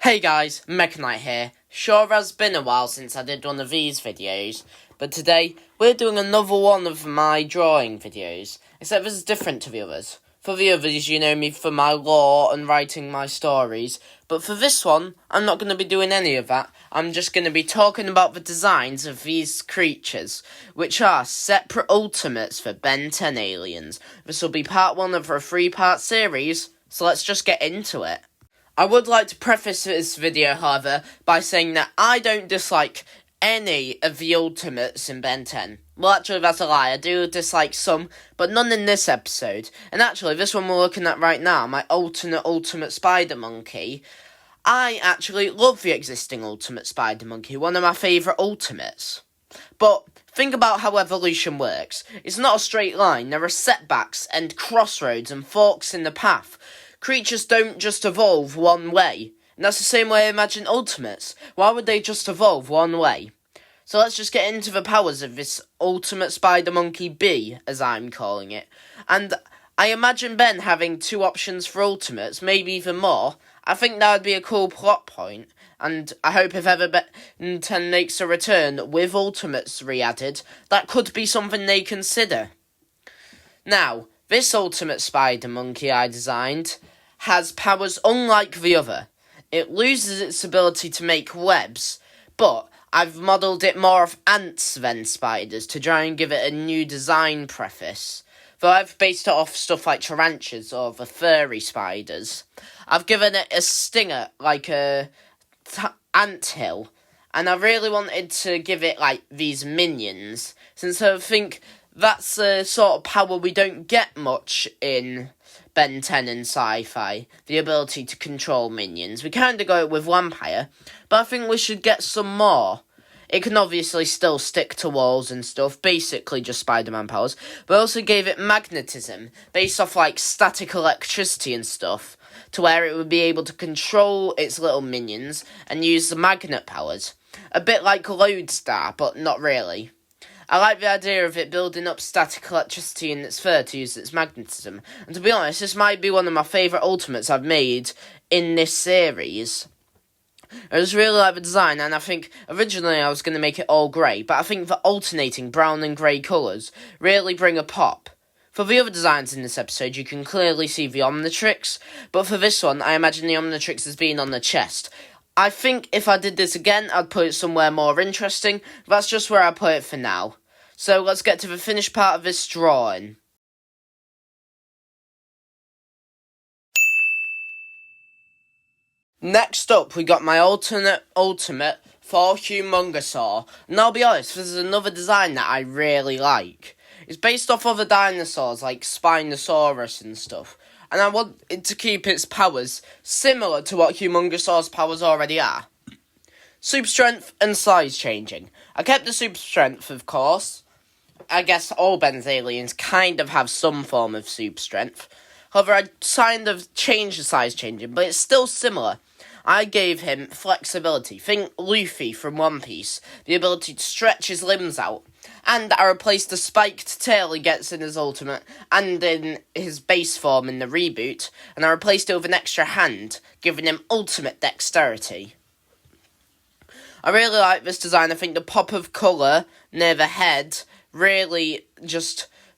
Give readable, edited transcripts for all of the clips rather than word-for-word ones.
Hey guys, Mech Knight here. Sure has been a while since I did one of these videos, but today we're doing another one of my drawing videos, except this is different to the others. For the others, you know me for my lore and writing my stories, but for this one, I'm not going to be doing any of that. I'm just going to be talking about the designs of these creatures, which are separate ultimates for Ben 10 aliens. This will be part 1 of a 3-part series, so let's just get into it. I would like to preface this video, however, by saying that I don't dislike any of the ultimates in Ben 10. Well, actually, that's a lie. I do dislike some, but none in this episode. And actually, this one we're looking at right now, my alternate Ultimate Spider Monkey, I actually love the existing Ultimate Spider Monkey, one of my favourite ultimates. But think about how evolution works. It's not a straight line. There are setbacks and crossroads and forks in the path. Creatures don't just evolve one way. And that's the same way I imagine ultimates. Why would they just evolve one way? So let's just get into the powers of this Ultimate Spider Monkey B, as I'm calling it. And I imagine Ben having 2 options for ultimates, maybe even more. I think that would be a cool plot point. And I hope if ever Ben 10 makes a return with ultimates re-added, that could be something they consider. Now, this Ultimate Spider Monkey I designed has powers unlike the other. It loses its ability to make webs, but I've modelled it more of ants than spiders to try and give it a new design preface. Though I've based it off stuff like tarantulas or the furry spiders. I've given it a stinger like a anthill, and I really wanted to give it like these minions, since I think that's a sort of power we don't get much in Ben 10 and sci-fi, the ability to control minions. We kind of go with Vampire, but I think we should get some more. It can obviously still stick to walls and stuff, basically just Spider-Man powers, but I also gave it magnetism, based off like static electricity and stuff, to where it would be able to control its little minions and use the magnet powers. A bit like Lodestar, but not really. I like the idea of it building up static electricity in its fur to use its magnetism, and to be honest, this might be one of my favourite ultimates I've made in this series. I just really like the design, and I think originally I was going to make it all grey, but I think the alternating brown and grey colours really bring a pop. For the other designs in this episode, you can clearly see the Omnitrix, but for this one, I imagine the Omnitrix as being on the chest. I think if I did this again, I'd put it somewhere more interesting, but that's just where I put it for now. So let's get to the finished part of this drawing. Next up, we got my ultimate for Humongosaur, and I'll be honest, this is another design that I really like. It's based off other dinosaurs like Spinosaurus and stuff, and I want it to keep its powers similar to what Humongosaur's powers already are. Super strength and size changing. I kept the super strength, of course. I guess all Ben's aliens kind of have some form of super strength. However, I kind of changed the size changing, but it's still similar. I gave him flexibility. Think Luffy from One Piece. The ability to stretch his limbs out. And I replaced the spiked tail he gets in his ultimate and in his base form in the reboot. And I replaced it with an extra hand, giving him ultimate dexterity. I really like this design. I think the pop of colour near the head really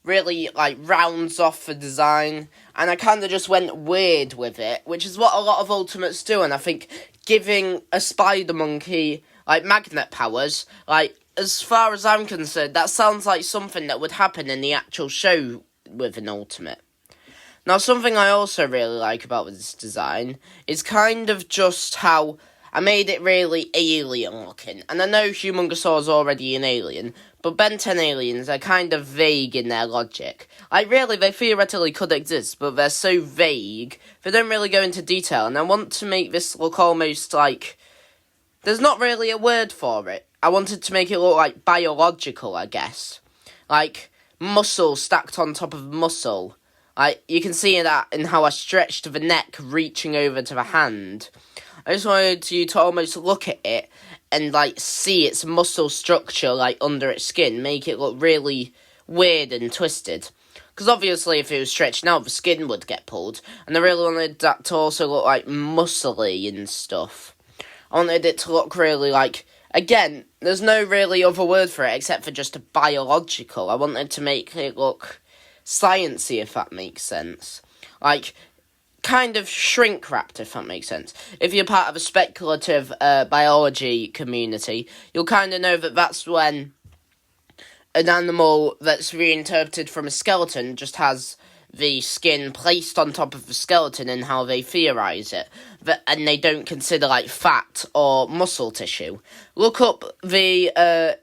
rounds off the design, and I kind of just went weird with it, which is what a lot of ultimates do, and I think giving a spider monkey like magnet powers, like as far as I'm concerned, that sounds like something that would happen in the actual show with an ultimate. Now, something I also really like about this design is kind of just how I made it really alien-looking. And I know Humongosaur is already an alien, but Ben 10 aliens are kind of vague in their logic. Like, really, they theoretically could exist, but they're so vague, they don't really go into detail, and I want to make this look almost like... There's not really a word for it. I wanted to make it look like biological, I guess. Like, muscle stacked on top of muscle. Like, you can see that in how I stretched the neck reaching over to the hand. I just wanted you to almost look at it and, like, see its muscle structure, like, under its skin, make it look really weird and twisted. Because obviously if it was stretching out, the skin would get pulled. And I really wanted that to also look like muscly and stuff. I wanted it to look really like... Again, there's no really other word for it except for just a biological. I wanted to make it look sciencey, if that makes sense. Like, kind of shrink wrapped, if that makes sense. If you're part of a speculative biology community, you'll kind of know that that's when an animal that's reinterpreted from a skeleton just has the skin placed on top of the skeleton and how they theorise it. And they don't consider, like, fat or muscle tissue. Look up a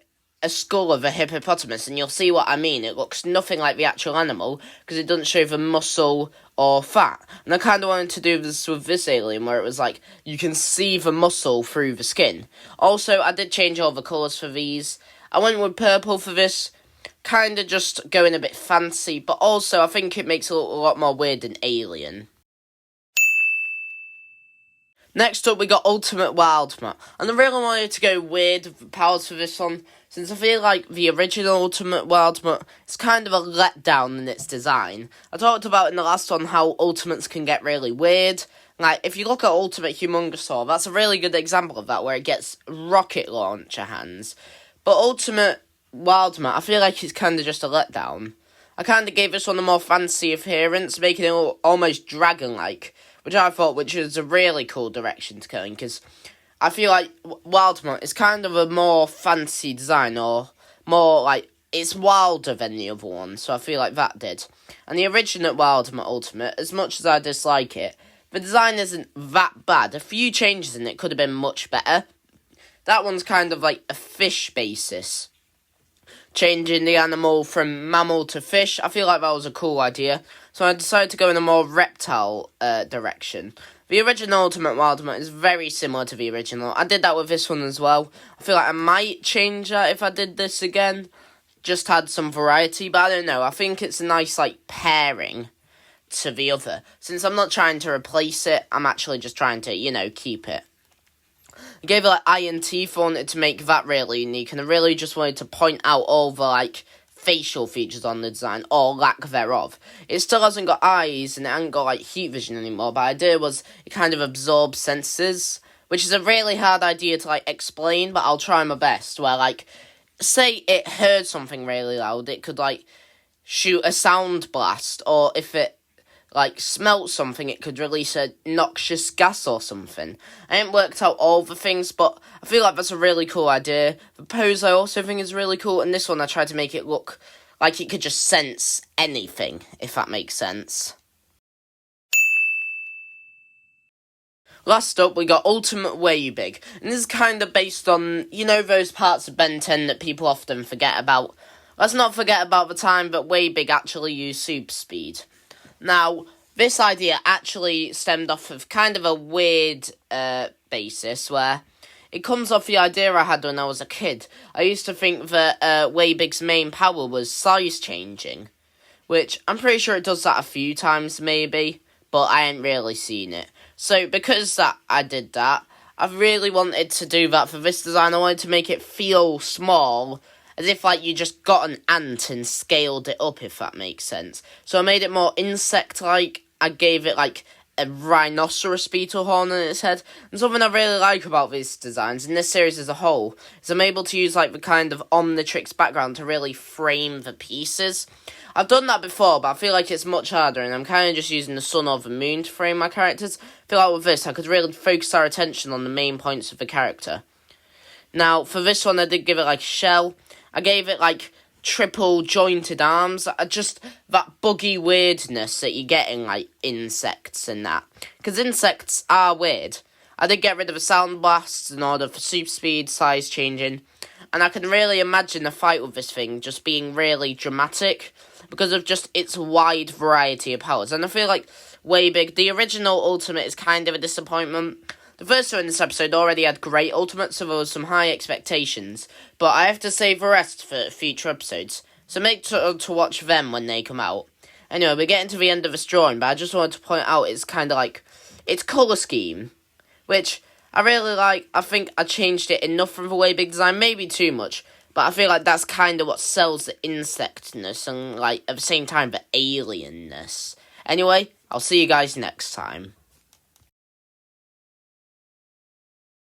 skull of a hippopotamus and you'll see what I mean. It looks nothing like the actual animal because it doesn't show the muscle or fat. And I kind of wanted to do this with this alien where it was like, you can see the muscle through the skin. Also, I did change all the colours for these. I went with purple for this, kind of just going a bit fancy, but also I think it makes it look a lot more weird than alien. Next up, we got Ultimate Wildmutt, and I really wanted to go weird with the powers for this one, since I feel like the original Ultimate Wildmutt is kind of a letdown in its design. I talked about in the last one how Ultimates can get really weird. Like, if you look at Ultimate Humongousaur, that's a really good example of that, where it gets rocket launcher hands. But Ultimate Wildmutt, I feel like it's kind of just a letdown. I kind of gave this one a more fancy appearance, making it almost dragon-like, which is a really cool direction to go in, because I feel like Wildmutt is kind of a more fancy design, or more like, it's wilder than the other one, so I feel like that did. And the original Wildmutt Ultimate, as much as I dislike it, the design isn't that bad. A few changes in it could have been much better. That one's kind of like a fish basis. Changing the animal from mammal to fish, I feel like that was a cool idea. So I decided to go in a more reptile direction. The original Ultimate Wildmutt is very similar to the original. I did that with this one as well. I feel like I might change that if I did this again. Just had some variety, but I don't know. I think it's a nice, like, pairing to the other. Since I'm not trying to replace it, I'm actually just trying to, keep it. I gave it, like, eye and teeth. I wanted to make that really unique, and I really just wanted to point out all the, like, facial features on the design, or lack thereof. It still hasn't got eyes, and it hasn't got, like, heat vision anymore, but the idea was it kind of absorbs senses, which is a really hard idea to, like, explain, but I'll try my best, where, like, say it heard something really loud, it could, like, shoot a sound blast, or if it, like, smelt something, it could release a noxious gas or something. I haven't worked out all the things, but I feel like that's a really cool idea. The pose I also think is really cool, and this one I tried to make it look like it could just sense anything, if that makes sense. Last up, we got Ultimate Weybig, and this is kind of based on, those parts of Ben 10 that people often forget about. Let's not forget about the time that Weybig actually used super speed. Now, this idea actually stemmed off of kind of a weird basis, where it comes off the idea I had when I was a kid. I used to think that Weybig's main power was size changing, which I'm pretty sure it does that a few times maybe, but I ain't really seen it. So because I did that, I really wanted to do that for this design. I wanted to make it feel small, as if, like, you just got an ant and scaled it up, if that makes sense. So I made it more insect-like. I gave it, like, a rhinoceros beetle horn on its head. And something I really like about these designs, in this series as a whole, is I'm able to use, like, the kind of Omnitrix background to really frame the pieces. I've done that before, but I feel like it's much harder, and I'm kind of just using the sun or the moon to frame my characters. I feel like with this, I could really focus our attention on the main points of the character. Now, for this one, I did give it, like, a shell. I gave it, like, triple jointed arms. Just that buggy weirdness that you get in, like, insects and that. Because insects are weird. I did get rid of the sound blasts in order for super speed, size changing. And I can really imagine a fight with this thing just being really dramatic, because of just its wide variety of powers. And I feel like Weybig, the original Ultimate, is kind of a disappointment. The first one in this episode already had great ultimates, so there was some high expectations, but I have to save the rest for future episodes, so make sure to watch them when they come out. Anyway, we're getting to the end of this drawing, but I just wanted to point out it's kind of like, its colour scheme, which I really like. I think I changed it enough from the Weybig design, maybe too much, But I feel like that's kind of what sells the insectness and, like, at the same time, the alienness. Anyway, I'll see you guys next time.